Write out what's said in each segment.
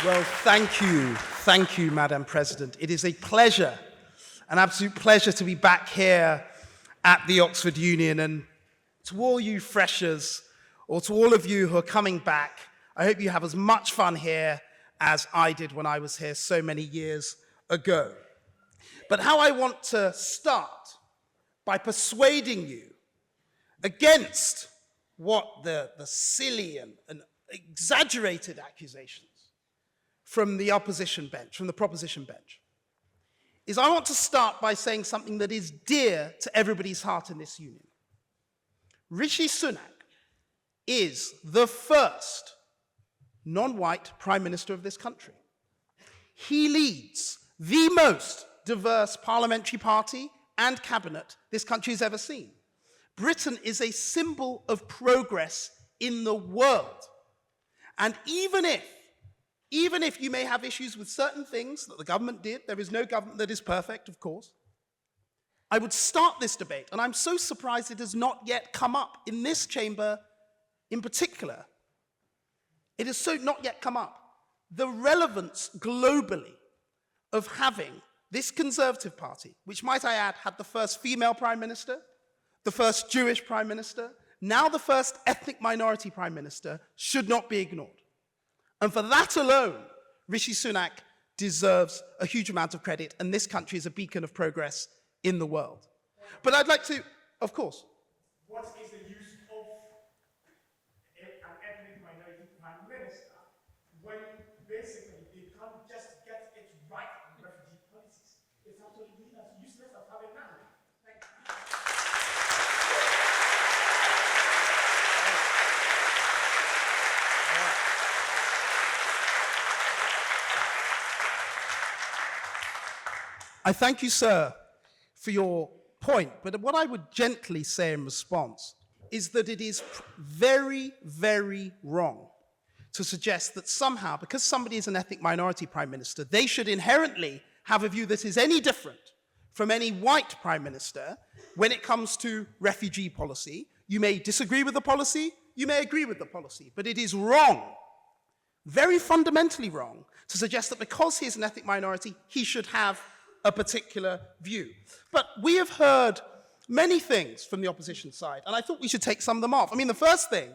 Well, thank you. Thank you, Madam President. It is a pleasure, an absolute pleasure to be back here at the Oxford Union. And to all you freshers, or to all of you who are coming back, I hope you have as much fun here as I did when I was here so many years ago. But how I want to start by persuading you against what the silly and exaggerated accusations from the opposition bench, from the proposition bench, is I want to start by saying something that is dear to everybody's heart in this union. Rishi Sunak is the first non-white prime minister of this country. He leads the most diverse parliamentary party and cabinet this country has ever seen. Britain is a symbol of progress in the world. And even if you may have issues with certain things that the government did, there is no government that is perfect, of course, I would start this debate, and I'm so surprised it has not yet come up in this chamber in particular. It has so not yet come up. The relevance globally of having this Conservative Party, which, might I add, had the first female prime minister, the first Jewish prime minister, now the first ethnic minority prime minister, should not be ignored. And for that alone, Rishi Sunak deserves a huge amount of credit, and this country is a beacon of progress in the world. But I'd like to, of course. What is the use of an ethnic minority prime minister when basically they can't just get it right on refugee policies? It's absolutely useless of having that. Thank you. I thank you, sir, for your point, but what I would gently say in response is that it is very, very wrong to suggest that somehow, because somebody is an ethnic minority prime minister, they should inherently have a view that is any different from any white prime minister when it comes to refugee policy. You may disagree with the policy, you may agree with the policy, but it is wrong, very fundamentally wrong, to suggest that because he is an ethnic minority, he should have a particular view. But we have heard many things from the opposition side, and I thought we should take some of them off. I mean, the first thing,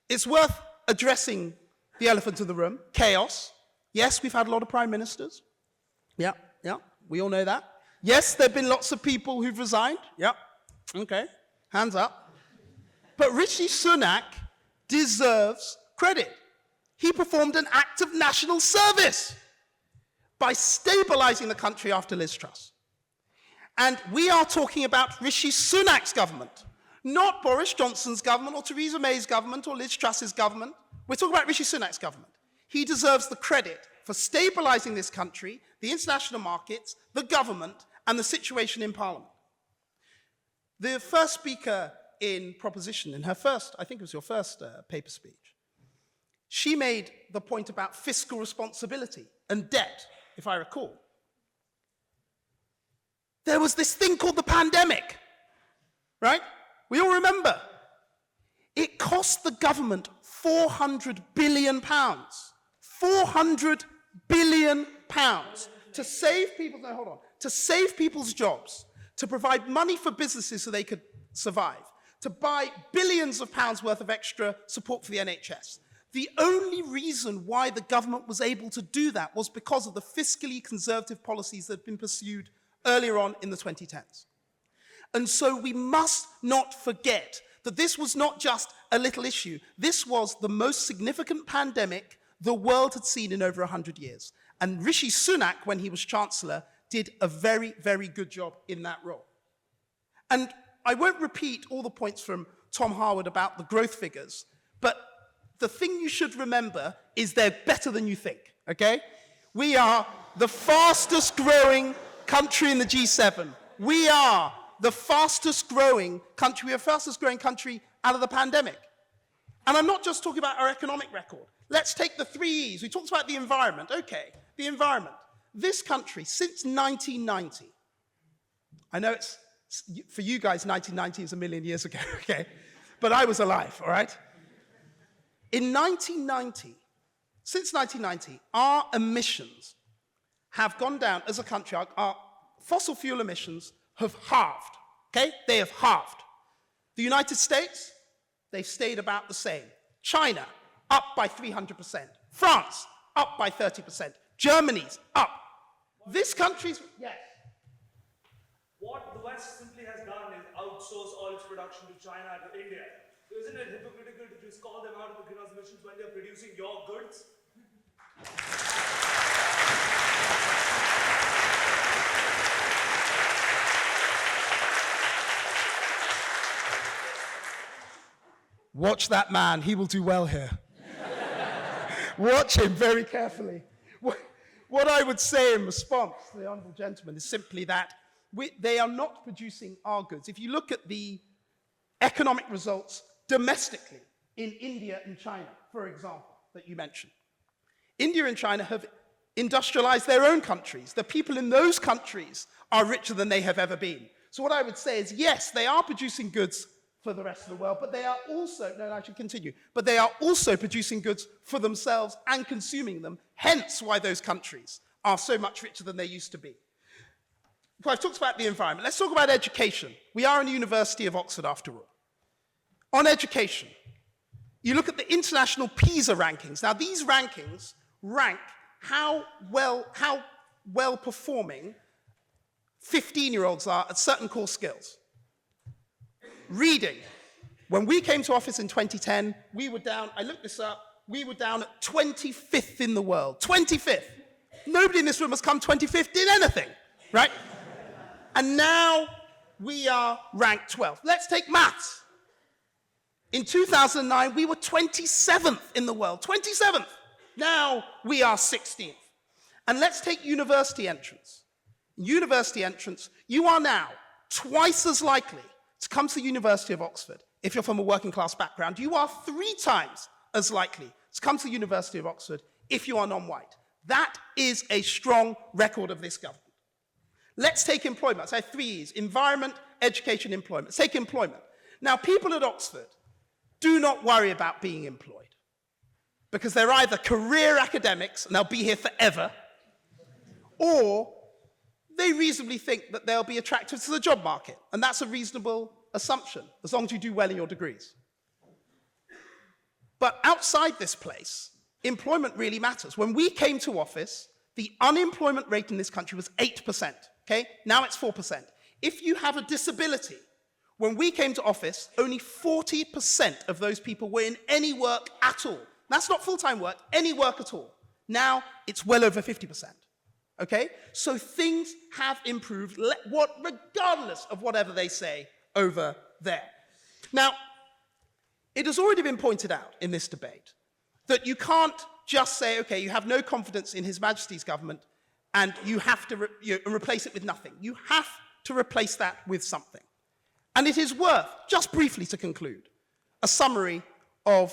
it's worth addressing the elephant in the room, chaos. Yes, we've had a lot of prime ministers. Yeah, we all know that. Yes, there have been lots of people who've resigned. Yeah, okay, hands up. But Rishi Sunak deserves credit. He performed an act of national service by stabilizing the country after Liz Truss. And we are talking about Rishi Sunak's government, not Boris Johnson's government or Theresa May's government or Liz Truss's government. We're talking about Rishi Sunak's government. He deserves the credit for stabilizing this country, the international markets, the government, and the situation in Parliament. The first speaker in proposition, in her first, I think it was your first paper speech, she made the point about fiscal responsibility and debt, if I recall. There was this thing called the pandemic, right? We all remember. It cost the government £400 billion. £400 billion to save people, no, hold on, to save people's jobs, to provide money for businesses so they could survive, to buy billions of pounds worth of extra support for the NHS. The only reason why the government was able to do that was because of the fiscally conservative policies that had been pursued earlier on in the 2010s. And so we must not forget that this was not just a little issue. This was the most significant pandemic the world had seen in over 100 years. And Rishi Sunak, when he was Chancellor, did a very, very good job in that role. And I won't repeat all the points from Tom Harwood about the growth figures, but the thing you should remember is they're better than you think, okay? We are the fastest growing country in the G7. We are the fastest growing country. We are the fastest growing country out of the pandemic. And I'm not just talking about our economic record. Let's take the 3 E's. We talked about the environment. Okay, the environment. This country, since 1990, I know it's, for you guys, 1990 is a million years ago, okay? But I was alive, all right? In 1990, Since 1990, our emissions have gone down as a country. Our fossil fuel emissions have halved, okay? They have halved. The United States, they've stayed about the same. China, up by 300%. France, up by 30%. Germany's up. This country's, yes. What the West simply has done is outsource all its production to China, to India. So isn't it hypocritical to just call them out of the greenhouse emissions when they're producing your goods? Watch that man, he will do well here. Watch him very carefully. What I would say in response to the honourable gentleman is simply that they are not producing our goods. If you look at the economic results domestically in India and China, for example, that you mentioned, India and China have industrialized their own countries. The people in those countries are richer than they have ever been. So what I would say is, yes, they are producing goods for the rest of the world, but they are also, no, I should continue, but they are also producing goods for themselves and consuming them, hence why those countries are so much richer than they used to be. Well, I've talked about the environment. Let's talk about education. We are in the University of Oxford, after all. On education, you look at the international PISA rankings. Now, these rankings rank how well performing 15-year-olds are at certain core skills. Reading. When we came to office in 2010, we were down, I looked this up, we were down at 25th in the world. 25th. Nobody in this room has come 25th in anything, right? And now we are ranked 12th. Let's take maths. In 2009, we were 27th in the world. 27th. Now we are 16th. And let's take university entrance. University entrance, you are now twice as likely to come to the University of Oxford if you're from a working class background. You are 3 times as likely to come to the University of Oxford if you are non-white. That is a strong record of this government. Let's take employment. So I have 3 E's: environment, education, employment. Let's take employment. Now, people at Oxford do not worry about being employed because they're either career academics and they'll be here forever, or they reasonably think that they'll be attracted to the job market. And that's a reasonable assumption, as long as you do well in your degrees. But outside this place, employment really matters. When we came to office, the unemployment rate in this country was 8%, okay? Now it's 4%. If you have a disability, when we came to office, only 40% of those people were in any work at all. That's not full-time work, any work at all. Now it's well over 50%. Okay? So things have improved, regardless of whatever they say over there. Now, it has already been pointed out in this debate that you can't just say, okay, you have no confidence in His Majesty's government and you have to replace it with nothing. You have to replace that with something. And it is worth, just briefly to conclude, a summary of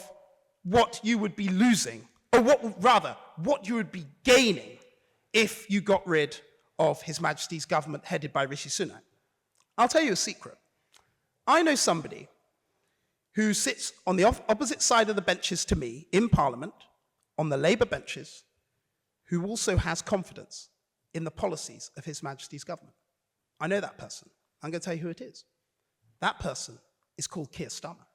what you would be losing, or what you would be gaining if you got rid of His Majesty's government headed by Rishi Sunak. I'll tell you a secret. I know somebody who sits on the opposite side of the benches to me in Parliament, on the Labour benches, who also has confidence in the policies of His Majesty's government. I know that person. I'm going to tell you who it is. That person is called Keir Starmer.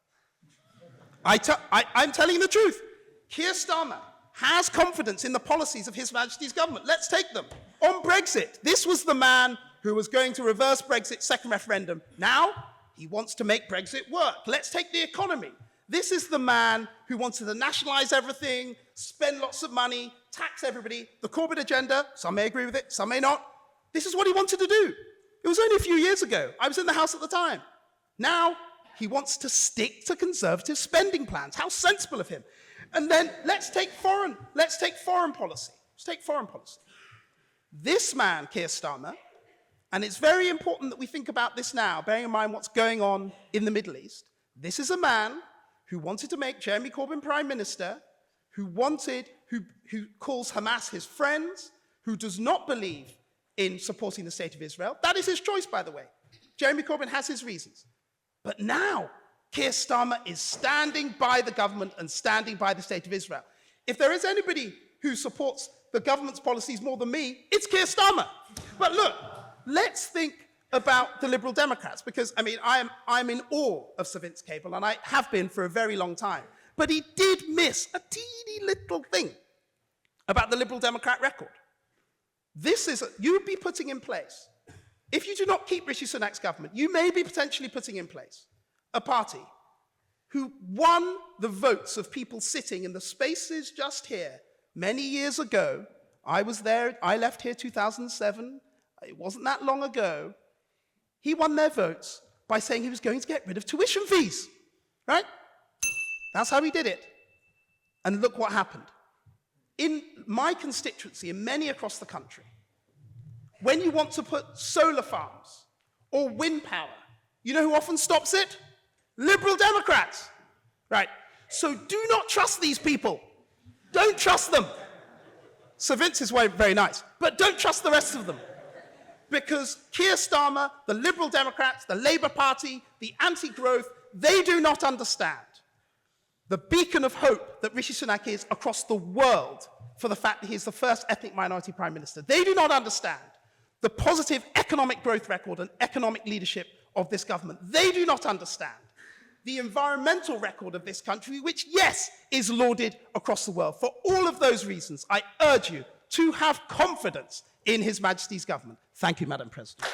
I'm telling the truth. Keir Starmer has confidence in the policies of His Majesty's government. Let's take them. On Brexit, this was the man who was going to reverse Brexit, second referendum. Now, he wants to make Brexit work. Let's take the economy. This is the man who wanted to nationalize everything, spend lots of money, tax everybody. The Corbyn agenda, some may agree with it, some may not. This is what he wanted to do. It was only a few years ago. I was in the House at the time. Now, he wants to stick to conservative spending plans. How sensible of him. And then let's take foreign policy. Let's take foreign policy. This man, Keir Starmer, and it's very important that we think about this now, bearing in mind what's going on in the Middle East. This is a man who wanted to make Jeremy Corbyn Prime Minister, who calls Hamas his friends, who does not believe in supporting the state of Israel. That is his choice, by the way. Jeremy Corbyn has his reasons. But now, Keir Starmer is standing by the government and standing by the state of Israel. If there is anybody who supports the government's policies more than me, it's Keir Starmer. But look, let's think about the Liberal Democrats, because, I mean, I'm in awe of Sir Vince Cable, and I have been for a very long time. But he did miss a teeny little thing about the Liberal Democrat record. You'd be putting in place, if you do not keep Rishi Sunak's government, you may be potentially putting in place a party who won the votes of people sitting in the spaces just here many years ago. I was there, I left here 2007, it wasn't that long ago. He won their votes by saying he was going to get rid of tuition fees, right? That's how he did it. And look what happened. In my constituency, and many across the country, when you want to put solar farms or wind power, you know who often stops it? Liberal Democrats, right? So do not trust these people. Don't trust them. Sir Vince is very nice, but don't trust the rest of them. Because Keir Starmer, the Liberal Democrats, the Labour Party, the anti-growth, they do not understand the beacon of hope that Rishi Sunak is across the world for the fact that he is the first ethnic minority prime minister. They do not understand the positive economic growth record and economic leadership of this government. They do not understand the environmental record of this country, which, yes, is lauded across the world. For all of those reasons, I urge you to have confidence in His Majesty's government. Thank you, Madam President.